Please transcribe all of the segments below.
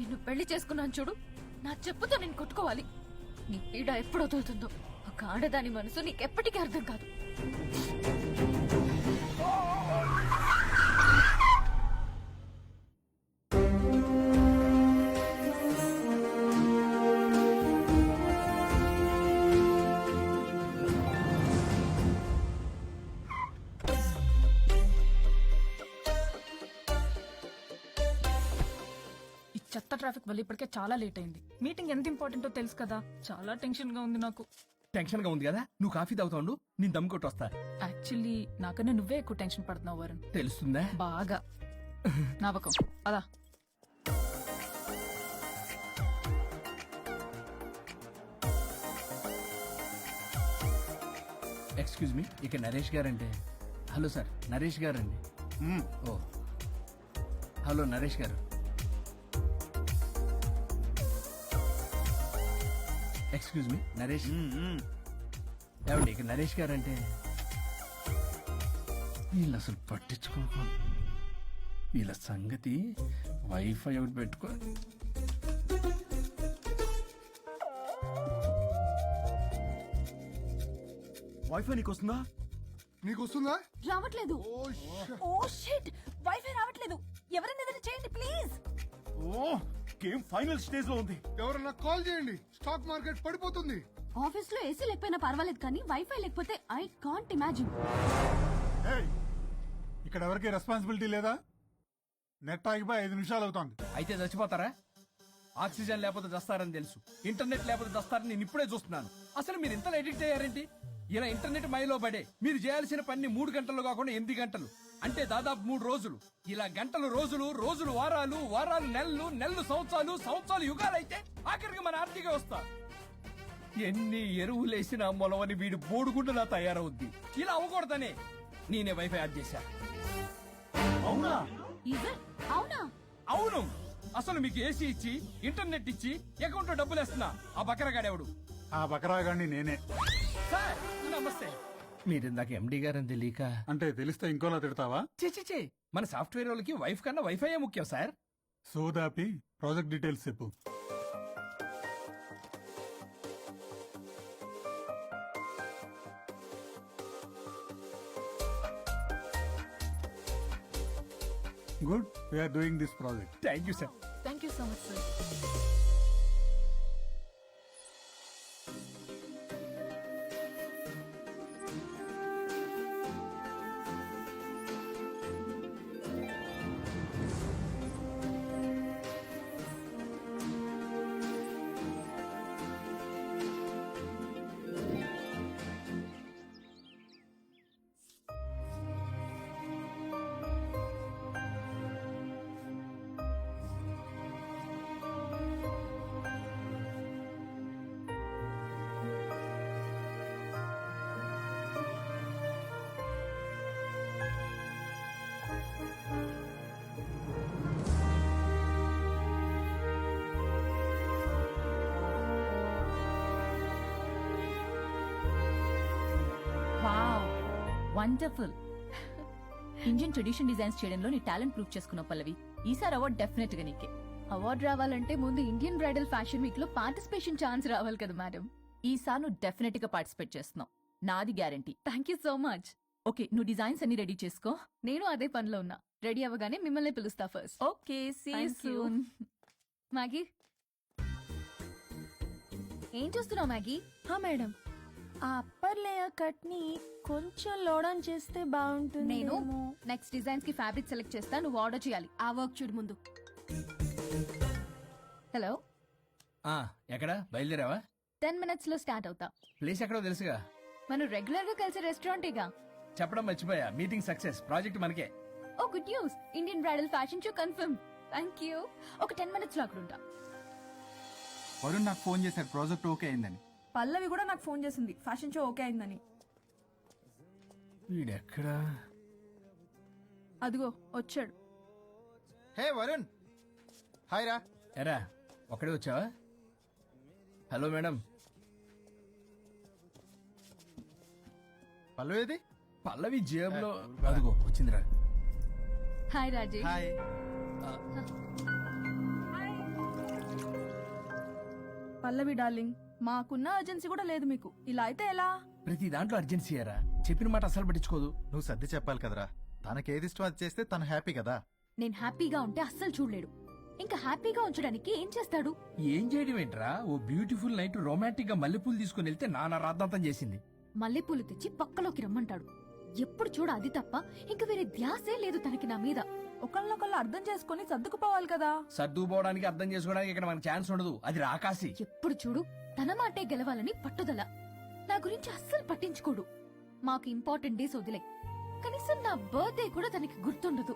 నిన్ను పెళ్లి చేసుకున్నాను చూడు, నా చెప్పుతో నేను కొట్టుకోవాలి. నీ పీడ ఎప్పుడు వదులుతుందో ఒక ఆడదాని మనసు నీకెప్పటికీ అర్థం కాదు. చెత్త ట్రాఫిక్ వల్ల ఇప్పటికే చాలా లేట్ అయింది. మీటింగ్ ఎంత ఇంపార్టెంటో తెలుసు కదా, చాలా టెన్షన్ గా ఉంది నాకు. టెన్షన్ గా ఉంది కదా, నువ్వు కాఫీ తాగుతావు, నేను దమ్ కొట్టి వస్తా. యాక్చువల్లీ నాకన్నా నువ్వే ఎక్కువ టెన్షన్ పడుతున్నావు వరుణ్. తెలుస్తుందా? బాగా నవ్వకం అదా. ఎక్స్క్యూజ్ మీ, ఇక Naresh guarantee. Hello sir, Naresh గారండి. ఓ హలో నరేష్ గారు. Excuse me Naresh. ఏమండి, ఇక నరేష్ గారంటే. వీళ్ళు అసలు పట్టించుకోకు, వీళ్ళ సంగతి. వైఫై ఒకటి పెట్టుకో. వైఫై నీకు వస్తుందా? నీకు వస్తుందా? రావట్లేదు. ఓ షిట్, వైఫై రావట్లేదు. ఎవరైనా ఏదైనా చేయండి ప్లీజ్. ఓ గేమ్ ఫైనల్ స్టేజ్ లో ఉంది. ఎవరన్నా కాల్ చేయండి, స్టాక్ మార్కెట్ పడిపోతుంది. ఆఫీస్ లో ఏసీ లేకపోయినా పర్వాలేదు, కానీ వైఫై లేకపోతే ఐ కాంట్ ఇమాజిన్. ఇక్కడ ఎవరికి రెస్పాన్సిబిలిటీ లేదా? నెట్ ఆగిపోయి 5 నిమిషాలు అవుతోంది. అయితే చచ్చిపోతారా? ఆక్సిజన్ లేకపోతే దస్తారని తెలుసు, ఇంటర్నెట్ లేకపోతే దస్తారని నేను ఇప్పుడే చూస్తున్నాను. అసలు మీరు ఇంతలో ఎడిక్ట్ అయ్యారేంటి? ఇలా ఇంటర్నెట్ మైలో పడే మీరు చేయాల్సిన పని 3 గంటలు కాకుండా 8 గంటలు, అంటే దాదాపు 3 రోజులు. ఇలా గంటలు రోజులు, రోజులు వారాలు, వారాలు నెలలు, నెలలు సంవత్సరాలు, సంవత్సరాలు యుగాలైతే ఆఖరికి మన ఆర్థిక వ్యవస్థ ఎన్ని ఎరువులేసినా మొలవని వీడు బోడుగుండులా తయారవుద్ది. ఇలా అవ్వకూడదనే నేనే వైఫై యాడ్ చేశా. అవునా? అవునా? అవును. అసలు మీకు ఏసీ ఇచ్చి ఇంటర్నెట్ ఇచ్చి అకౌంట్ లో డబ్బులు వేస్తున్నా ఆ బకరగాడెవడు? ఆ బకరాగాన్ని నేనే. సార్ నమస్తే. మీరిందాక ఎండి గారని తెలియక. అంటే తెలిస్తే ఇంకోలా తిడతావా? చే మన సాఫ్ట్వేర్ వాళ్ళకి వైఫ్ కన్నా వైఫై ముఖ్యం సార్. సోదాపి ప్రాజెక్ట్ డీటెయిల్స్ చెప్పు. Good, we're doing this project. Thank you sir. Thank you so much sir. Wow, wonderful. Indian tradition designs చేయడంలో నీ టాలెంట్ ప్రూవ్ చేసుకున్నావు పల్లవి. ఈసారి అవార్డు డెఫినెట్ గా నీకే. అవార్డు రావాలంటే ముందు ఇండియన్ బ్రైడల్ ఫ్యాషన్ వీక్ లో పార్టిసిపేషన్ ఛాన్స్ రావాలి కదా మేడం. ఈసారి నువ్వు డెఫినెట్ గా పార్టిసిపేట్ చేస్తున్నావు, నాది guarantee. Thank you so much. Okay, నువ్వు డిజైన్స్ అన్ని రెడీ చేసుకో. నేను అదే పనిలో ఉన్నా. రెడీ అవ్వగానే మిమ్మల్ని పిలుస్తా first. Okay, see you Thank you. Soon. Maggie, ఏం చూస్తున్నావు మ్యాగీ? మేడం, ఆ అప్పర్ లేయర్ కట్ ని కొంచెం లోడన్ చేస్తే బాగుంటుంది. నేను నెక్స్ట్ డిజైన్స్ కి ఫ్యాబ్రిక్ సెలెక్ట్ చేస్తా, నువ్వు ఆర్డర్ చేయాలి. ఆ వర్క్ చూడు ముందు. హలో, ఎక్కడ బయలుదేరావా? 10 minutes లో స్టార్ట్ అవుతా. ప్లేస్ ఎక్కడో తెలుసుగా. మనం రెగ్యులర్ గా కలిసే రెస్టారెంటేగా. చెప్పడం మర్చిపోయా, మీటింగ్ సక్సెస్, ప్రాజెక్ట్ మనకే. Oh good news, Indian bridal fashion show confirm. Thank you. ఒక 10 minutes లో అక్కడ ఉంటా. వరుణ్ నాకు ఫోన్ చేశాడు, ప్రాజెక్ట్ ఓకే అయిందని. పల్లవి కూడా నాకు ఫోన్ చేసింది, ఫ్యాషన్ షో ఓకే అయిందని. వీడెక్కడా? అదిగో వచ్చాడు. హే వరుణ్, హాయ్ రా. ఎరా ఒక్కడే వచ్చావా? Hello madam. పల్లవేది? పల్లవి జేబులో. అదిగో వచ్చిందిరా. హాయ్ రాజేష్. హాయ్. పల్లవి డార్లింగ్, మాకున్న అర్జెన్సీ కూడా లేదు మీకు. ఇలా అయితే ఎలా? ప్రతి దాంట్లో అర్జెన్సీ అరా, చెప్పిన మాట అసలు పట్టించుకోదు. నువ్వు సర్ది చెప్పాలి కదరా. తనకేది ఇష్టం అది చేస్తే తను హ్యాపీ కదా. నేను హ్యాపీగా ఉంటే అస్సలు చూడలేడు. ఇంకా హ్యాపీగా ఉంచడానికి ఏం చేస్తాడు? ఏం చేయడం ఏంట్రా, ఓ బ్యూటిఫుల్ నైట్ రొమాంటిక్ గా మల్లెపూలు తీసుకుని వెళ్తే నానా రాద్దాంతం చేసింది. మల్లెపూలు తెచ్చి పక్కలోకి రమ్మంటాడు. ఎప్పుడు చూడ అది తప్ప ఇంక వేరే ధ్యాసే లేదు తనకి నా మీద. ఒకళ్ళనొకళ్ళు అర్థం చేసుకుని సర్దుకుపోవాలి కదా. సర్దుకుపోవడానికి అర్థం చేసుకోవడానికి ఇక్కడ మనకు ఛాన్స్ ఉండదు. అది రాకాసి. ఎప్పుడు చూడు తన మాటే గెలవాలని పట్టుదల. నా గురించి అస్సలు పట్టించుకోడు. మాకు ఇంపార్టెంట్ డేస్ వదిలే, కనీసం నా బర్త్డే కూడా తనకి గుర్తుండదు.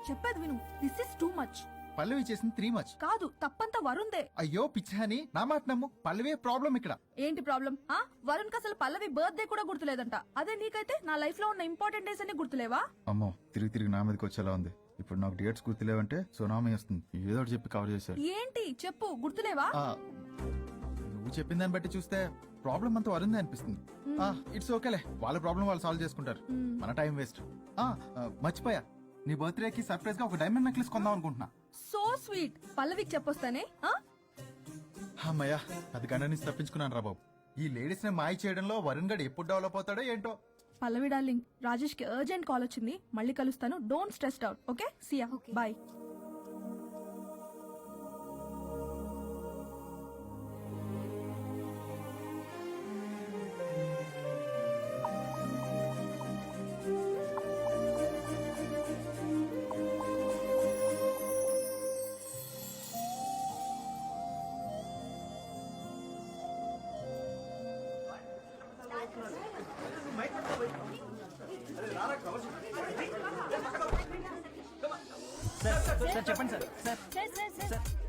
చెప్పేది విను, దిస్ ఇస్ టూ మచ్. పల్లవి చేసింది 3 మచ్. కాదు, తప్పంతా వరుణ్దే. అయ్యో పిచ్చాని, నా మాట నమ్ము. పల్లవే ప్రాబ్లం ఇక్కడ. ఏంటి ప్రాబ్లం? వరుణ్ కి అసలు పల్లవి బర్త్డే కూడా గుర్తులేదంట. అదే నీకైతే నా లైఫ్ లో ఉన్న ఇంపార్టెంట్ డేస్ అన్ని గుర్తులేవా? అమ్మో, తిరిగి నా మీదకి వచ్చేలా ఉంది. ఇప్పుడు నాకు డేట్స్ గుర్తులేవంటే సునామీ వస్తుంది. ఏదో ఒకటి చెప్పి కవర్ చేశారు. ఏంటి చెప్పు, గుర్తులేవా? నువ్వు చెప్పిన దాన్ని బట్టి చూస్తే ప్రాబ్లం అంతా వరుందే అనిపిస్తుంది. ఇట్స్ ఓకేలే, వాళ్ళ ప్రాబ్లం వాళ్ళు సాల్వ్ చేసుకుంటారు. మన టైం వేస్ట్. మర్చిపోయా, నీ బర్త్డేకి సర్ప్రైజ్ గా ఒక డైమండ్ నెక్లెస్ కొందాం అనుకుంటున్నా. So sweet. పల్లవికి చెప్పొస్తానే. అమ్మయ్యా, అది గండ నుంచి తప్పించుకున్నాను రా బాబు. ఈ లేడీస్ ని మాయ చేయడంలో వరుణ్ గడ్ ఎప్పుడు డెవలప్ అవుతాడో ఏంటో. పల్లవి డార్లింగ్, రాజేష్ కి అర్జెంట్ కాల్ వచ్చింది. మళ్ళీ కలుస్తాను. Don't stress out. Okay, Siya, bye.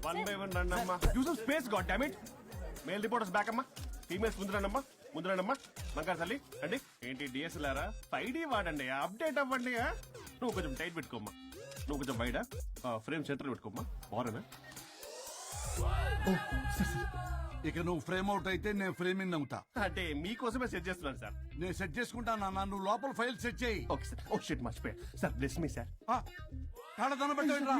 One by one రండి అమ్మా. Use space god damn it. Male reporters back అమ్మా. ఫీమేల్స్ ముందు రండమ్మా. బంగారు తల్లి అండి. ఏంటి డిఎస్ఎల్ఆరా? 5D వాడండి, అప్డేట్ అవ్వండి. నువ్వు కొంచెం టైట్ పెట్టుకోమ్మా. నువ్వు కొంచెం బయట ఫ్రేమ్ సెంటర్ పెట్టుకోమ్మా. బాగున్నా? ఇక నువ్వు ఫ్రేమ్ అవుట్ అయితే నేను ఫ్రేమింగ్ అవుతా. అంటే మీకోసమే సెట్ చేస్తున్నాను సార్. నేను సెట్ చేసుకుంటాను. నువ్వు లోపల ఫైల్ సెట్ చేయి. Okay sir. ఓ షిట్, మర్చిపోయా సార్. Bless me sir. కాడదన్న పెట్టా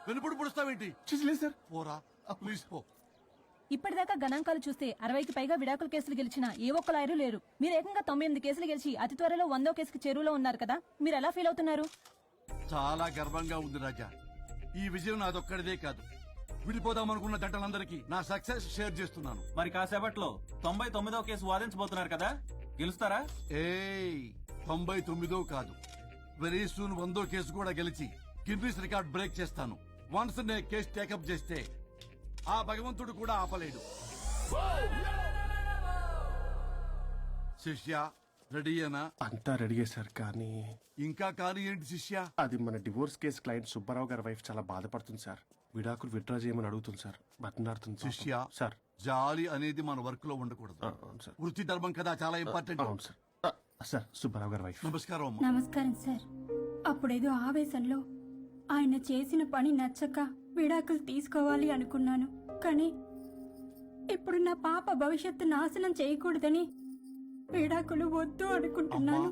వెనుపుడు పుడుస్తావేంటి? లేదు సార్. పోరా ప్లీజ్ పో. ఇప్పటిదాకా గణాంకాలు చూస్తే 60కి పైగా విడాకుల కేసులు గెలిచిన ఏ ఒక్క లాయరు లేరు. మీరు ఏకంగా 98 కేసులు గెలిచి అతి త్వరలో 100వ కేసుకి చేరువలో ఉన్నారు కదా. మీరు ఎలా ఫీల్ అవుతున్నారు? చాలా గర్వంగా ఉంది రాజా. ఈ విజయం నాదొక్కడిదే కాదు, విడిపోదాం అనుకున్న జంటలందరికీ నా సక్సెస్ షేర్ చేస్తున్నాను. మరి కాసేపట్లో 99వ కేసు వాదించబోతున్నారు కదా, గెలుస్తారా? 99 కాదు, వెరీ సూన్ 100వ కేసు కూడా గెలిచి గిన్నిస్ రికార్డ్ బ్రేక్ చేస్తాను. వన్స్ నే కేసు టేకప్ చేస్తే ఆ భగవంతుడు కూడా ఆపలేడు. శిష్య రెడీయేనా? అంతా రెడీ సార్. కానీ ఇంకా కానీ ఏంటి శిష్య? అది మన డివోర్స్ కేసు క్లయింట్ సుబ్బారావు గారి వైఫ్ చాలా బాధపడుతుంది సార్. విడాకులు విత్డ్రా చేయమని అడుగుతుంది సార్. బతినాడుతుంది శిష్య సార్. జాలి అనేది మన వర్క్ లో ఉండకూడదు. అవును సార్. వృత్తి ధర్మం కదా, చాలా ఇంపార్టెంట్. అవును సార్. సార్ సుబ్బారావు గారి వైఫ్. నమస్కారం అమ్మా. నమస్కారం సార్. అప్పుడేదో ఆవేశంలో ఆయన చేసిన పని నచ్చక విడాకులు తీసుకోవాలి అనుకున్నాను. కానీ ఇప్పుడు నా పాప భవిష్యత్తు నాశనం చేయకూడదని విడాకులు వద్దు అనుకుంటున్నాను.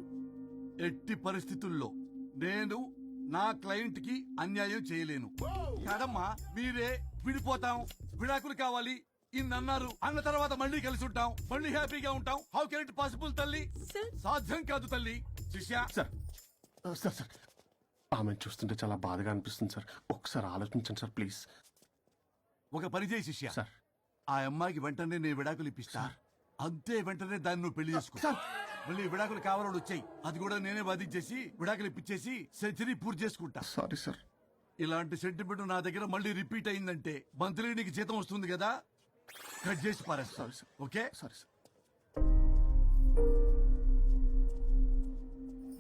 ఎట్టి పరిస్థితుల్లో నేను నా క్లయింట్ కి అన్యాయం చేయలేను. కాదమ్మా, మీరే విడిపోతాం, విడాకులు కావాలి ఇన్నన్నారు అన్న తర్వాత మళ్ళీ కలిసి ఉంటాం, మళ్ళీ హ్యాపీగా ఉంటాం. హౌ కెన్ ఇట్ పాసిబుల్ తల్లి? సాధ్యం కాదు తల్లి. శిష్య సార్ సార్ సార్ ఆమెను చూస్తుంటే చాలా బాధగా అనిపిస్తుంది సార్. ఒకసారి ఆలోచించండి సార్ ప్లీజ్. ఒక పని చేయి శిష్య, సార్ ఆ అమ్మాయికి వెంటనే నేను విడాకులు ఇప్పిస్తా. అంతే, వెంటనే దాన్ని నువ్వు పెళ్లి చేసుకో. మళ్ళీ విడాకులు కావాలని వచ్చాయి, అది కూడా నేనే బాధించేసి విడాకులు ఇప్పించేసి సెంచరీ పూర్తి చేసుకుంటా. Sorry sir. ఇలాంటి సెంటిమెంట్ నా దగ్గర మళ్ళీ రిపీట్ అయిందంటే మంత్లీ నీకు జీతం వస్తుంది కదా, కట్ చేసి పారేస్తా. Sorry sir. Okay? Sorry sir.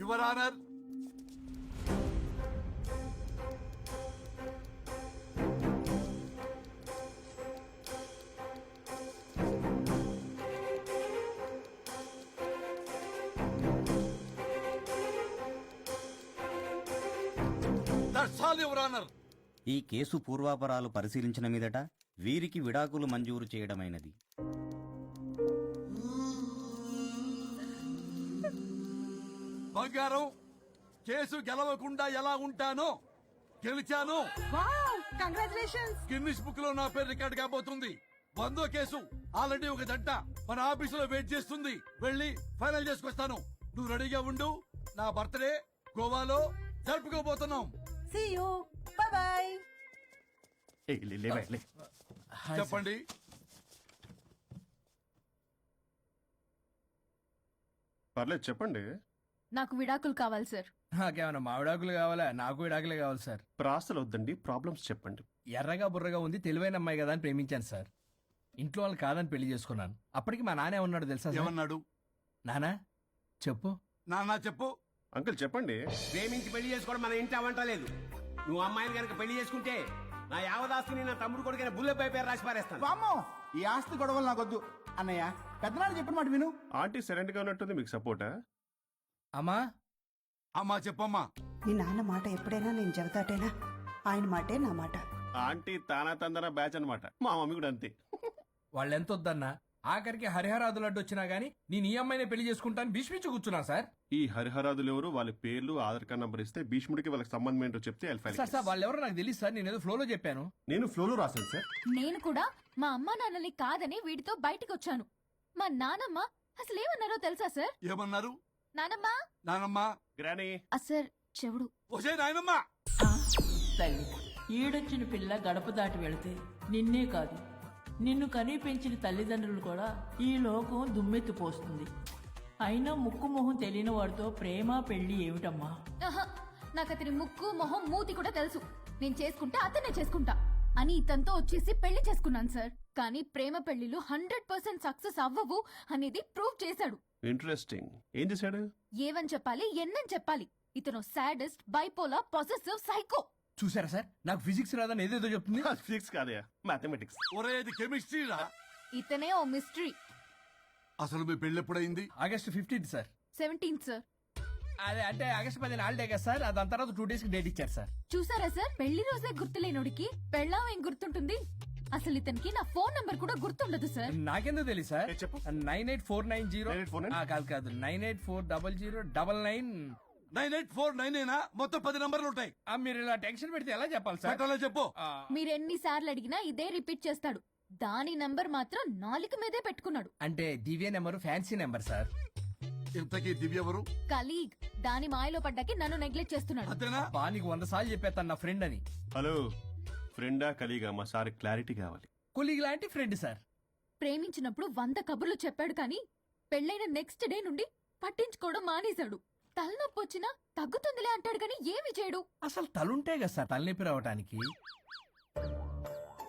Your honour, that's all your honour. ఈ కేసు పూర్వాపరాలు పరిశీలించిన మీదట వీరికి విడాకులు మంజూరు చేయడమైనది. బంగారం, కేసు గెలవకుండా ఎలా ఉంటానో గెలిచాను. Wow, congratulations. గిన్నిస్ బుక్ లో నా పేరు రికార్డ్ కాబోతుంది. వందో కేసు ఆల్రెడీ ఒక జంట మన ఆఫీసులో వెయిట్ చేస్తుంది. వెళ్ళి ఫైనల్ చేసుకొస్తాను. నువ్వు రెడీగా ఉండు. నా బర్త్డే గోవాలో జరుపుకోబోతున్నాం. See you. Bye bye. చెప్పండి. పర్లేదు చెప్పండి. నాకు విడాకులు కావాలి సార్. నాకేమన్నా మా విడాకులు కావాలా? నాకు విడాకులే కావాలి సార్. ప్రాసలు వద్దండి, ప్రాబ్లమ్స్ చెప్పండి. ఎర్రగా బుర్రగా ఉంది, తెలివైన అమ్మాయి కదా అని ప్రేమించాను సార్. ఇంట్లో వాళ్ళు కాదని పెళ్లి చేసుకున్నాను. అప్పటికి మా నాన్న ఏమన్నాడు తెలుసా సార్? ఏమన్నాడు? నానా చెప్పు. నాన్న చెప్పు. అంకుల్ చెప్పండి. ప్రేమించి పెళ్లి చేసుకోవడం మన ఇంటి అవంటలేదు. నువ్వు అమ్మాయిని కనుక పెళ్లి చేసుకుంటే నా యావదాస్తిని నా తమ్ముడు కొడుకైన బుల్లెపై పేరు రాసి పారేస్తాను. వామ్మో, ఈ ఆస్తి గొడవలు నాకొద్దు. అన్నయ్య, పెద్దనాడు చెప్పిన మాట విను. ఆంటీ సైలెంట్ గా ఉన్నట్టుంది, మీకు సపోర్టా? అమ్మా అమ్మా చెప్పమ్మా. మీ నాన్న మాట ఎప్పుడైనా నేను చెబుతాటేనా? ఆయన మాటే నా మాట. ఆంటీ తానా తందన బ్యాచ్ అన్నమాట. మా మమ్మీ కూడా అంతే. వాళ్ళు ఎంత వద్దన్నా ఆఖరికి హరిహరాదులు అడ్డు వచ్చినా గానీ నేను ఈ అమ్మాయినే పెళ్లి చేసుకుంటాను భీష్మించి కూర్చున్నా సార్. ఈ హరిహరాదులు ఎవరు, వాళ్ళ పేర్లు, ఆధార్ కార్డ్ నంబర్ ఇస్తే భీష్ముడికి వాళ్ళకి సంబంధం ఏంటో చెప్తే I'll file sir case. Sir వాళ్ళు ఎవరో నాకు తెలియదు సార్. నేను ఏదో ఫ్లోలో చెప్పాను. నేను ఫ్లోలో రాశాను సార్. నేను కూడా మా అమ్మా నాన్నని కాదని వీడితో బయటికి వచ్చాను. మా నానమ్మ అసలు ఏమన్నారో తెలుసా సార్? ఏమన్నారు? నానమ్మ నానమ్మా. గ్రానీ సార్ చెవుడు. ఒసే నాయనమ్మా. తల్లి ఈడొచ్చిన పిల్ల గడప దాటి వెళితే నిన్నే కాదు, నిన్ను కనీ పెంచిన తల్లిదండ్రులు కూడా ఈ లోకం దుమ్మెత్తిపోస్తుంది. అయినా ముక్కు మొహం తెలియని వాడితో ప్రేమ పెళ్లి ఏమిటమ్మా? ఆహా, నాకు అతని ముక్కు మొహం మూతి కూడా తెలుసు. నేను చేసుకుంటా అతనే చేసుకుంటా అని ఇతనితో వచ్చేసి పెళ్లి చేసుకున్నాను సార్. కానీ ప్రేమ పెళ్లిలు 100% సక్సెస్ అవ్వవు అనేది ప్రూవ్ చేశాడు. ఇంట్రెస్టింగ్. ఏం చేశాడు? ఏవని చెప్పాలి ఎన్నని చెప్పాలి. ఇతను సాడెస్ట్, బైపోలా, పొసెసివ్, సైకో. చూసారా సార్, నాకు ఫిజిక్స్ రాదని ఏదేదో చెప్తుంది. ఫిజిక్స్ కాదయా, మ్యాథమెటిక్స్. ఒరే ఇది కెమిస్ట్రీ రా. ఇతనే ఓ మిస్టరీ. అసలు మీ పెళ్లి ఎప్పుడైంది? August 15 sir. 17th sir. అదే అంటే ఆగస్ట్ 10 హాలిడే కదా సార్. దాని తర్వాత 2 days కి డేట్ ఇచ్చారు సార్. చూసారా సార్, పెళ్లి రోజే గుర్తులేనుడికి పెళ్ళాం ఏం గుర్తుంటుంది? అసలు ఇతనికి నా ఫోన్ నంబర్ కూడా గుర్తుండదు సార్. నాకెందుకు తెలియదు సార్? చెప్పు. 98490 98490? కాదు కాదు 9840099. 9849 మొత్తం 10 నంబర్లు ఉంటాయి. మీరు ఇలా టెన్షన్ పెడితే ఎలా చెప్పాలి సార్? పెట్టాలో చెప్పు. మీరు ఎన్నిసార్లు అడిగినా ఇదే రిపీట్ చేస్తాడు. దాని నంబర్ మాత్రం నాలుక మీదే పెట్టుకున్నాడు. అంటే దివ్య నెంబర్ ఫ్యాన్సీ నెంబర్ సార్. ఇంతకీ దివ్య ఎవరు? కలీగ్. దాని మాయలో పడ్డాకి నన్ను నెగ్లెక్ట్ చేస్తున్నాడు. అంతేనా? బా నీకు 100 సార్లు చెప్పేస్తాను నా ఫ్రెండ్ అని. హలో, ఫ్రెండా కలీగా? మా సార్ క్లారిటీ కావాలి. కొలీగ్ లాంటి ఫ్రెండ్ సార్. ప్రేమించినప్పుడు 100 కబుర్లు చెప్పాడు కానీ పెళ్ళైన నెక్స్ట్ డే నుండి పట్టించుకోవడం మానేశాడు. తలనొప్పి వచ్చినా తగ్గుతుందిలే అంటాడు కానీ ఏమి చేయడు. అసలు తలుంటే కదా సార్ తలనొప్పి రావడానికి.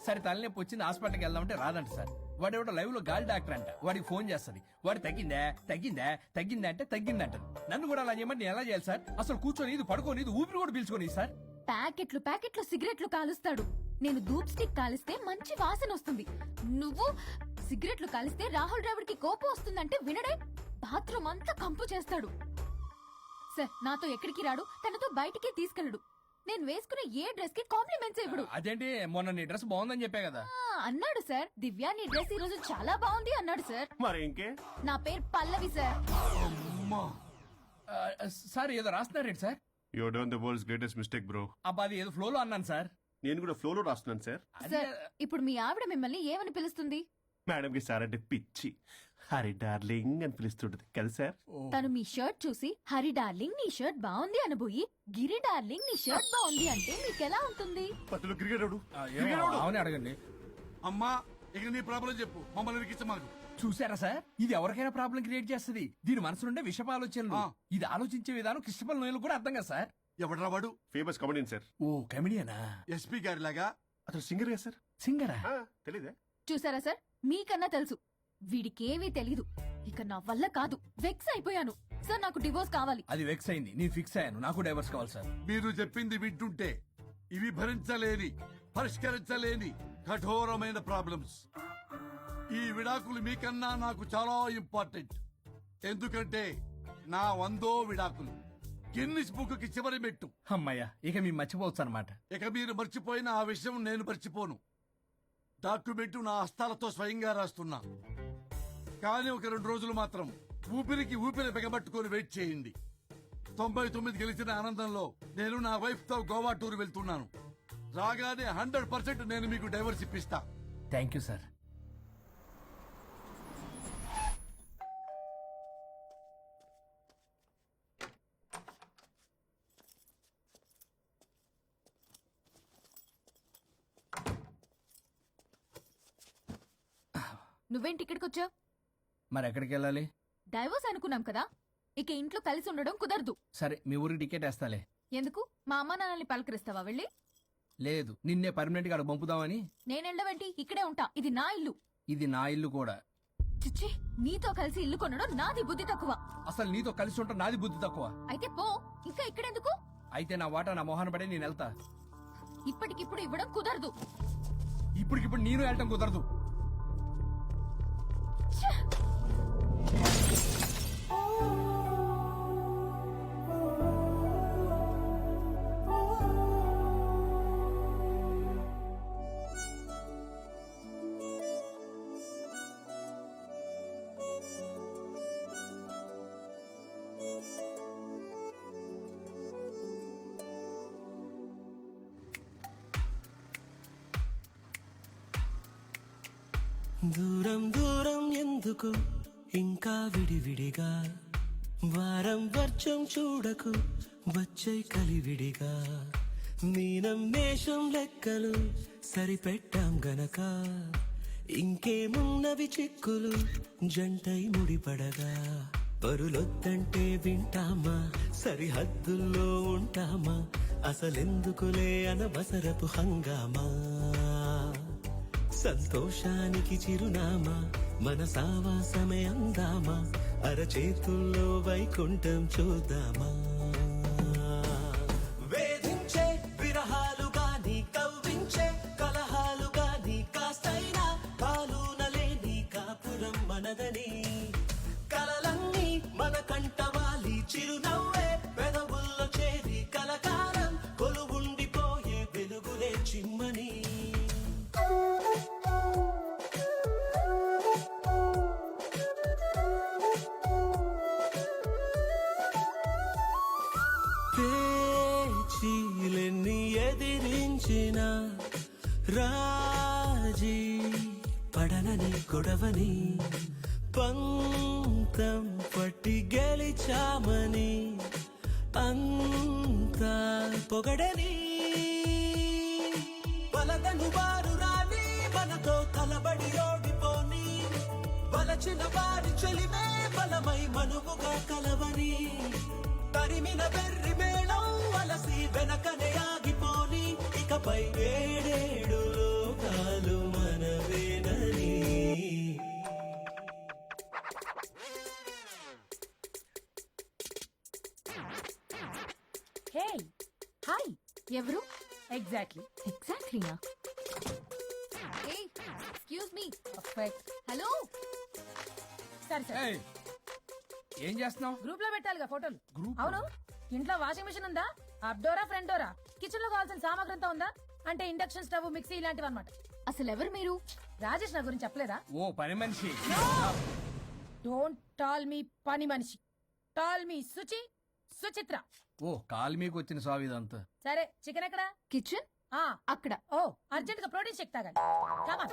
సరే తలనొప్పి వచ్చింది హాస్పిటల్కి వెళ్దామంటే రాదంట సార్. వాడు ఎవడో లైవ్ లో గాలి డాక్టర్ అంట. వాడికి ఫోన్ చేస్తుంది. వాడు తగ్గిందా తగ్గిందా తగ్గిందా అంటే తగ్గిందంట. నన్ను కూడా అలా చేయమంటే నేను ఎలా చేయాలి సార్? అసలు కూర్చొని ఇది పడుకోని ఇది ఊపిరి కూడా పీల్చుకొని సార్. ప్యాకెట్లు సిగరెట్లు కాలుస్తాడు. నేను ధూప్ స్టిక్ కాలిస్తే మంచి వాసన వస్తుంది. నువ్వు సిగరెట్లు కాలిస్తే రాహుల్ ద్రావిడ్ కి కోపం వస్తుందంటే వినడే. బాత్రూమ్ అంతా కంపు చేస్తాడు. సార్ నాతో ఎక్కడికి రాడు, తనతో బయటికి తీసుకెళ్ళడు. నేను వేసుకునే ఏ డ్రెస్ కి కాంప్లిమెంట్స్ ఇవ్వడు. అదేంటి మొన్న నీ డ్రెస్ బాగుందని చెప్పా కదా. అన్నాడు సార్. దివ్య నీ డ్రెస్ ఈ రోజు చాలా బాగుంది అన్నాడు సార్. మరి ఇంకే? నా పేరు పల్లవి సార్. సార్ ఏదో రాస్తున్నారేంటి sir? You done the world's greatest mistake bro. అబ్బా అది ఏదో ఫ్లోలో అన్నాను సార్. నేను కూడా ఫ్లోలో రాస్తున్నాను సార్. సార్ ఇప్పుడు మీ ఆవిడ మిమ్మల్ని ఏమని పిలుస్తుంది? మేడం కి సార్ అంటే పిచ్చి. హరి డార్లింగ్ అని పిలుస్తుంటది కదా సార్. తను మీ షర్ట్ చూసి హరి డార్లింగ్ నీ షర్ట్ బాగుంది అనబోయి గిరి డార్లింగ్ నీ షర్ట్ బాగుంది అంటే మీకెలా ఉంటుంది? పట్టులో క్రికెట్ అవునే అడగండి. అమ్మా ఇక నీ ప్రాబ్లం చెప్పు, మమ్మల్ని ఇరికించమాకు. చూసారా సార్, ఇది ఎవరికైనా ప్రాబ్లం క్రియేట్ చేస్తుంది. దీని మనసు నుండే విషప ఆలోచనలు. ఇది ఆలోచించే విధానం కృష్ణపల్ నోయలు కూడా అర్థం కదా సార్. ఎవడ్రా వాడు? Famous comedian sir. ఓ కమెడియనా? ఎస్పీ గారి లాగా. అతను సింగర్ కదా సార్. సింగరా? తెలీదా? చూసారా సార్, మీకన్నా తెలుసు. వీడికేమీ తెలీదు. ఇక నా వల్ల కాదు. వెక్స్ అయిపోయాను సార్. నాకు డివోర్స్ కావాలి. అది వెక్స్ అయింది, నేను ఫిక్స్ అయ్యాను. నాకు డైవర్స్ కావాలి సార్. మీరు చెప్పింది వింటుంటే ఇవి భరించలేని, పరిష్కరించలేని కఠోరమైన ప్రాబ్లమ్స్. ఈ విడాకులు మీకన్నా నాకు చాలా ఇంపార్టెంట్. ఎందుకంటే నా 100వ విడాకులు గిన్నిస్ బుక్ కి చివరి మెట్టు. అమ్మయ్యా, ఇక మేము మర్చిపోవచ్చు అనమాట. ఇక మీరు మర్చిపోయిన ఆ విషయం నేను మర్చిపోను. డాక్యుమెంట్ నా హస్తాలతో స్వయంగా రాస్తున్నా. కానీ ఒక 2 రోజులు మాత్రం ఊపిరికి ఊపిరి బిగబట్టుకుని వెయిట్ చేయండి. 99 గెలిచిన ఆనందంలో నేను నా వైఫ్ తో గోవా టూర్ వెళ్తున్నాను. రాగానే 100% నేను మీకు డైవర్స్ ఇప్పిస్తా. Thank you sir. నువ్వేంటి ఇక్కడికి వచ్చావు? మరి ఎక్కడికి వెళ్ళాలి? డైవోర్స్ అనుకున్నాం కదా, ఇక ఇంట్లో కలిసి ఉండడం కుదరదు. సరే మీ ఊరికి టికెట్ వేస్తాలే. ఎందుకు? మా అమ్మ నాన్నల్ని పలకరిస్తావా వెళ్ళి? లేదు, నిన్నే పర్మనెంట్ గా అక్కడ పంపుదామని. నేనెళ్ళవేంటి? ఇక్కడే ఉంటా. ఇది నా ఇల్లు. ఇది నా ఇల్లు కూడా. చిచ్చి, నీతో కలిసి ఇల్లు కొనడం నాది బుద్ధి తక్కువ. అసలు నీతో కలిసి ఉంటా నాది బుద్ధి తక్కువ. అయితే పో, ఇంకా ఇక్కడెందుకు? అయితే నా వాటా నా మొహాన పడే నేను వెళ్తా. ఇప్పటికిప్పుడు ఇవ్వడం కుదరదు. ఇప్పటికిప్పుడు నేను వెళ్ళటం కుదరదు. ఛే! దూరం దూరం ఎందుకు ఇంకా విడివిడిగా, వారం వర్షం చూడకు వచ్చే కలివిడిగా, మీనం మేషం లెక్కలు సరిపెట్టాం గనక, ఇంకేమున్నవి చిక్కులు జంటై ముడిపడగా, పరులొద్దంటే వింటామా సరిహద్దుల్లో ఉంటామా, అసలెందుకులే అనవసరపు హంగామా, సంతోషానికి చిరునామా మన సావాసమే అందామా, అరచేతుల్లో వైకుంఠం చూద్దామా, వేధించే విరహాలు గాని కవ్వించే కలహాలు గాని కాస్తైనా కాలునలేని కాపురం మనదని, కలలన్నీ మన కంటవాలి చిరునవ్వే పెదవుల్లో చేరి కలకాలం కొలువుండిపోయే వెలుగులే చిమ్మని. పేచీలెన్ని ఎదిరించిన రాజీ పడనని గొడవని, పంతం పట్టి గెలిచామని అంతా పొగడని, బలదను వారు రాని మనతో కలబడి ఓడిపోని, బలచిన వారి చెలిమే బలమై మనువుగా కలవని, తరిమిన బెర్రి మేళం వలసి వెనకనే ఆగిపోని, ఇకపై ఏడేడు లోకాలు మనవేనని. Hey hi. ఎవరు? ఎగ్జాక్ట్లీ. ఎగ్జాక్ట్లీనా? Excuse me. హలో. సరే సరే, ఏయ్, ఏం చేస్తున్నావు? గ్రూప్ లో పెట్టాలిగా ఫోటోలు. గ్రూప్? అవును, ఇంట్లో వాషింగ్ మిషన్ ఉందా? Up Dora front Dora? Kitchen లో కావాల్సిన సామాగ్రి అంతా ఉందా? అంటే ఇండక్షన్ స్టవ్ మిక్సీ ఇలాంటివి అనమాట. అసలు ఎవరు మీరు? రాజేష్ నా గురించి చెప్పలేదా? ఓ పని మనిషి. డోంట్ టాల్ మీ పని మనిషి, టాల్ మీ సుచి సుచిత్ర. ఓ కాలు మీకు వచ్చిన సాగు ఇదంతా. సరే, చికెన్ ఎక్కడ? కిచెన్ అక్కడ. ఓ అర్జెంట్ గా ప్రోటీన్ షేక్ తాగాలి. Come on.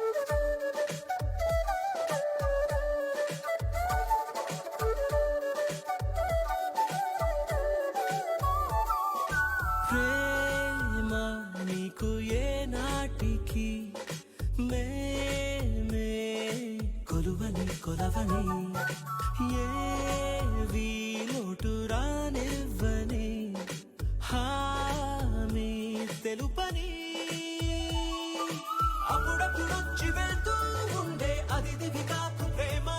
ప్రేమ నీకు ఏ నాటికి మేమే కొలువని కొలవని, ఏ వీలోటు రానివ్వని హామీ తెలుపని, అప్పుడప్పుడు వచ్చి వెళ్తూ ఉండే అతిథివి కాకు ప్రేమ,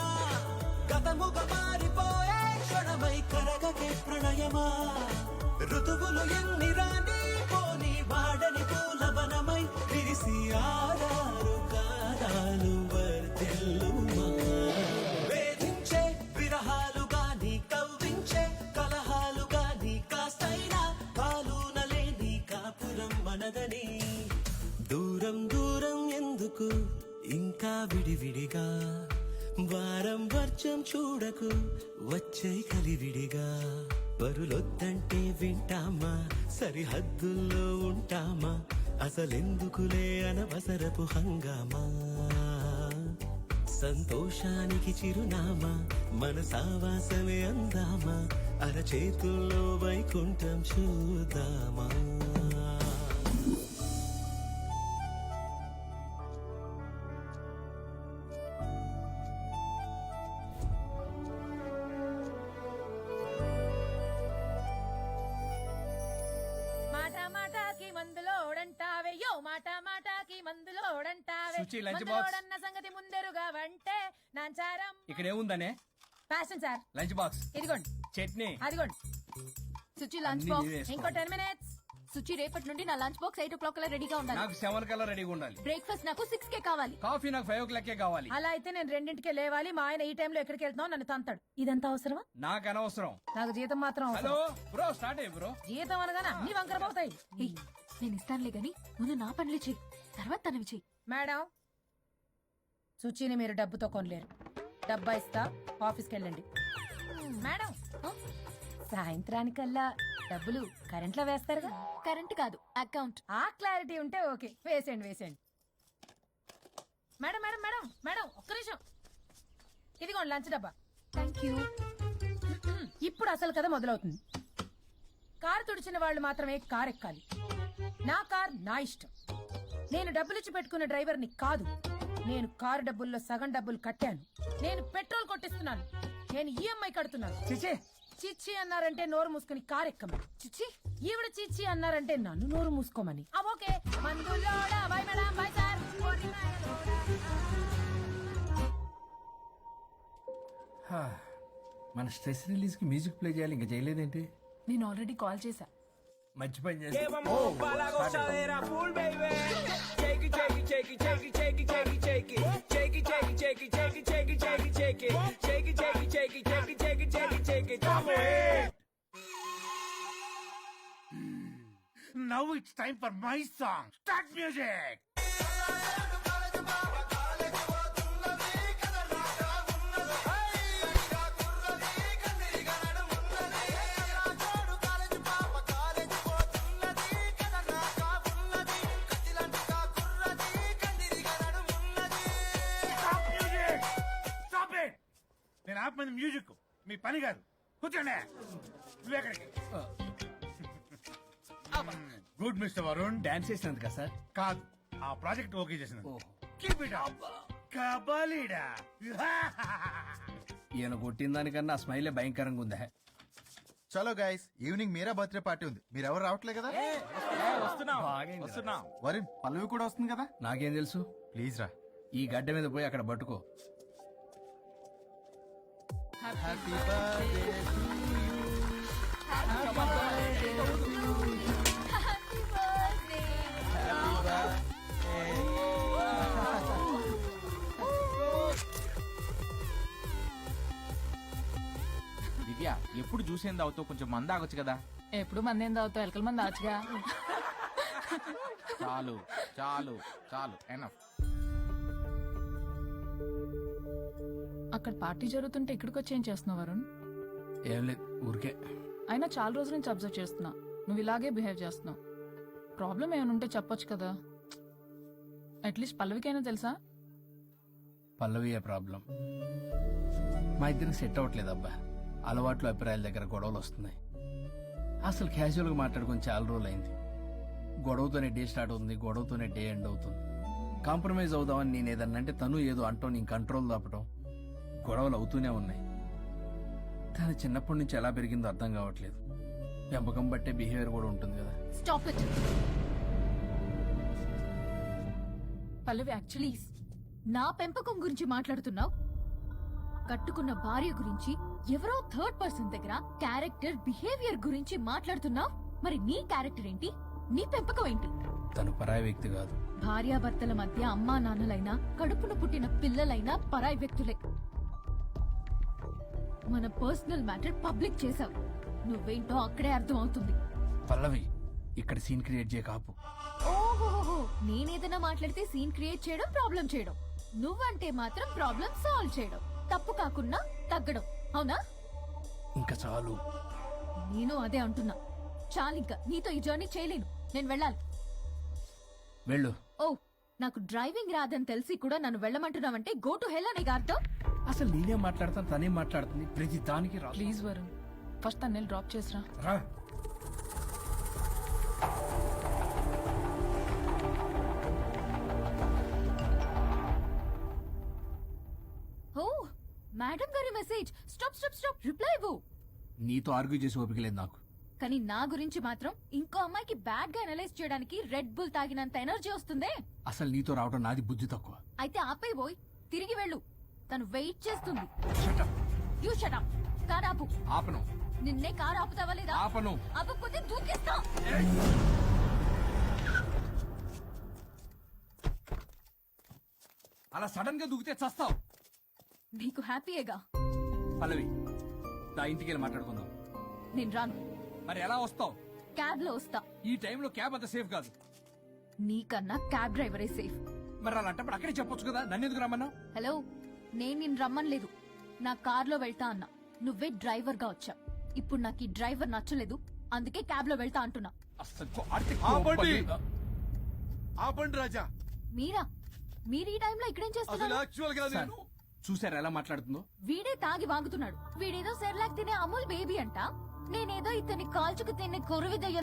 గతముగా మారిపోయే క్షణమై కరగకే ప్రణయమా, ఋతువులు ఎన్ని రాని పోని వాడని పూలవనమై విరిసి ఆరారు కాలాలు వర్ధిల్లుమా, వేధించే విరహాలు గాని కవ్వించే కలహాలు గాని కాస్తైనా కాలునలేని కాపురం మనదని, దూరం దూరం ఎందుకు ఇంకా విడివిడిగా, వారం వర్షం చూడకు వచ్చే కలివిడిగా, పరులొద్దంటే వింటామా సరిహద్దుల్లో ఉంటామా, అసలెందుకులే అనవసరపు హంగామా, సంతోషానికి చిరునామా మన సావాసమే అందామా, అరచేతుల్లో వైకుంఠం చూద్దామా. యో మాట మాటకి మందులోడంటావే శుచి, లంచ్ బాక్స్. మందులోడన్న సంగతి ముందెరుగా వంటే నాంచారం ఇక్కడ ఏముందనే ఫ్యాషన్ సార్ లంచ్ బాక్స్, ఇదిగోండి చట్నీ. అదిగోండి సుచి లంచ్ అన్నీ బాక్స్. నీవే వేసుకో. ఇంకో 10 minutes సుచి రేపటి నుండి నా లంచ్ బాక్స్ 8 o'clock కల్లా రెడీగా ఉండాలి. నాకు 7 కల్లా రెడీగా ఉండాలి. బ్రేక్ఫాస్ట్ నాకు 6 కే కావాలి. కాఫీ నాకు 5 o'clock కావాలి. అలా అయితే నేను 2కే లేవాలి మా ఆయన ఈ టైంలో ఎక్కడికి వెళ్తున్నావు నన్ను తంతాడు ఇదంతా అవసరమా నాకు అనవసరం. నాకు జీతం మాత్రం అవసరం. హలో బ్రో, స్టార్ట్ అయ్యి బ్రో. జీతం అనగానే అన్ని వంకర పోతాయి. ఏయ్, నేను ఇస్తానులే గాని ముందు నా పనులు చెయ్యి, తర్వాత తనవి చెయ్యి. మేడం సుచిని మీరు డబ్బుతో కొనలేరు. డబ్బా ఇస్తా ఆఫీస్కి వెళ్ళండి. మేడం సాయంత్రానికల్లా డబ్బులు కరెంట్లో వేస్తారుగా. కరెంట్ కాదు, అకౌంట్. ఆ క్లారిటీ ఉంటే ఓకే, వేసేయండి వేసేయండి. మేడం మేడం మేడం మేడం ఒక్క నిమిషం, ఇదిగోండి లంచ్ డబ్బా. Thank you. ఇప్పుడు అసలు కథ మొదలవుతుంది. కారు తుడిచిన వాళ్ళు మాత్రమే కారు ఎక్కాలి. నా కార్ నా ఇష్టం. నేను డబ్బులిచ్చి పెట్టుకున్న డ్రైవర్ని కాదు. నేను కారు డబ్బుల్లో సగం డబ్బులు కట్టాను. నేను పెట్రోల్ కొట్టిస్తున్నాను. నేను ఈఎంఐ కడుతున్నాను. చిచ్చి అన్నారంటే నోరు మూసుకుని కారు ఎక్కమని. చిచ్చి ఈవిడ చిచ్చి అన్నారంటే నన్ను నోరు మూసుకోమని. ఓకే మందులోడా బాయ్ మేడం బాయ్ సార్. మన స్ట్రెస్ రిలీజ్ కి మ్యూజిక్ ప్లే చేయాలి, ఇంకా చేయలేదేంటి? నేను ఆల్రెడీ కాల్ చేశా. మంచి పని చేసి Now it's time for my song. Start music. నేను ఆపమంది మ్యూజిక్, మీ పని కాదు. కూర్చోండి. నువ్వెక్కడికి? Good mister Varun. డాన్స్ చేసినందుక సార్? కాదు, ఆ ప్రాజెక్ట్ ఓకే చేసినందుకు. Keep it up. కబాలీడా. ఈయన కొట్టిన దానికన్నా ఆ స్మైలే భయంకరంగా ఉందా? చలో guys, evening Meera birthday party ఉంది. మీరు ఎవరు రావట్లే కదా? వరుణ్, పల్లవి కూడా వస్తుంది కదా? నాకేం తెలుసు? ప్లీజ్ రా. ఈ గడ్డ మీద పోయి అక్కడ పట్టుకో. హ్యాపీ బర్త్డే టు దివ్య, ఎప్పుడు చూసేంది అవుతావు, కొంచెం మంద ఆగొచ్చు కదా. ఎప్పుడు మంది ఏం తాగుతావు, ఎలకల మంది ఆచుగా. చాలు చాలు చాలు, ఎనఫ్. అక్కడ పార్టీ జరుగుతుంటే ఇక్కడికి వచ్చి ఏం చేస్తున్నావు వరుణ్? ఏం లేదు, ఊరికే. అయినా చాలా రోజుల నుంచి అబ్జర్వ్ చేస్తున్నా, నువ్వు ఇలాగే బిహేవ్ చేస్తున్నావు. ప్రాబ్లం ఏమైనా ఉంటే చెప్పొచ్చు కదా. అట్లీస్ట్ పల్లవికైనా తెలుసా? పల్లవియే ప్రాబ్లం. మా ఇద్దరికి సెట్ అవ్వట్లేదు అబ్బా. అలవాట్లు అభిప్రాయాల దగ్గర గొడవలు వస్తున్నాయి. అసలు క్యాజువల్గా మాట్లాడుకొని చాలా రోజులు అయింది. గొడవతోనే డే స్టార్ట్ అవుతుంది, గొడవతోనే డే ఎండ్ అవుతుంది. కాంప్రమైజ్ అవుదామని నేను ఏదన్నా అంటే తను ఏదో అంటాం, నేను కంట్రోల్ తప్పడం, గొడవలు అవుతూనే ఉన్నాయి. తను చిన్నప్పటి నుంచి ఎలా పెరిగిందో అర్థం కావట్లేదు. పెంపకం బట్టే బిహేవియర్ కూడా ఉంటుంది కదా. Stop it Pallavi, actually please. నా పెంపకం గురించి మాట్లాడుతున్నావు. కట్టుకున్న భార్య గురించి ఎవరో థర్డ్ పర్సన్ దగ్గర క్యారెక్టర్ బిహేవియర్ గురించి మాట్లాడుతున్నావు. మరి నీ క్యారెక్టర్ ఏంటి? నీ పెంపకం ఏంటి? తను పరాయి వ్యక్తి కాదు. భార్యాభర్తల మధ్య అమ్మా నాన్నలైనా కడుపున పుట్టిన పిల్లలైనా పరాయి వ్యక్తులే. మన పర్సనల్ మ్యాటర్ పబ్లిక్ చేసావు. నువ్వేంటో అక్కడే అర్థం అవుతుంది. పల్లవి, ఇక్కడ సీన్ క్రియేట్ చేయ కాపు. ఓహోహో, నేనేదైనా మాట్లాడితే సీన్ క్రియేట్ చేయడం, ప్రాబ్లం చేయడం. నువ్వంటే మాత్రం ప్రాబ్లం సాల్వ్ చేయడం, తప్పు కాకుండా తగ్గడం. అవునా? ఇంకా చాలు. నేను అదే అంటున్నా. చాలింకా, నీతో ఈ జర్నీ చేయలేను. నేను వెళ్ళాలి. వెళ్ళు. ఓ, నాకు డ్రైవింగ్ రాదని తెలిసి కూడా నన్ను వెళ్ళమంటున్నావంటే గో టు హెల్ అనే అర్థం. అసలు నేనేం మాట్లాడతాను, తనేం మాట్లాడుతుంది, ప్రతి దానికి రా. ప్లీజ్ వరుణ్, ఫస్ట్ తన్నేళ్ళు డ్రాప్ చేసిరా. రా. ఓ, మేడం గారి message. Stop stop stop, reply ఇవ్వు. నీతో ఆర్గ్యూ చేసి ఓపిక లేదు నాకు. కానీ నా గురించి మాత్రం ఇంకో అమ్మాయికి బ్యాడ్ గా అనలైజ్ చేయడానికి రెడ్ బుల్ తాగినంత ఎనర్జీ వస్తుందే. అసలు నీతో రావడం నాది బుద్ధి తక్కువ. అయితే ఆపై పోయి తిరిగి వెళ్ళు, తను వెయిట్ చేస్తుంది. Shut up. You shut up. Car ఆపు. ఆపను. నిన్నే కార్ ఆపుతావా లేదా? ఆపను. ఆపకపోతే దూకేస్తా. అలా సడన్ గా దూకితే చస్తావు. నీకు హ్యాపీయేగా. పల్లవి, దా ఇంటికి వెళ్ళి మాట్లాడుకుందాం. నేను రాను. మరి ఎలా వస్తావు? క్యాబ్ లో వస్తా. ఈ టైంలో క్యాబ్ అంత సేఫ్ కాదు. నీకన్నా క్యాబ్ డ్రైవరే సేఫ్. మరి అలాంటప్పుడు అక్కడే చెప్పొచ్చు కదా, నన్ను ఎందుకు రమ్మన్నావు? హలో, నేను నిన్ను రమ్మనలేదు. నా కార్ లో వెళ్తా అన్నా, నువ్వే డ్రైవర్ గా వచ్చా. ఇప్పుడు నాకు ఈ డ్రైవర్ నచ్చలేదు, అందుకే క్యాబ్ లో వెళ్తా అంటున్నా. అస్సలు ఆడితే ఆపండి. ఆపండి రాజా. మీరు ఈ టైంలో ఇక్కడేం అసలు చేస్తున్నారు? యాక్చువల్ గా నేను చూసారా ఎలా మాట్లాడుతుందో? వీడే తాగి వాగుతున్నాడు. వీడేదో సెర్లాక్ తినే అమూల్ బేబీ అంట, నేనేదో ఇతన్ని కాల్చుకు తినే కొరువి దయ్యం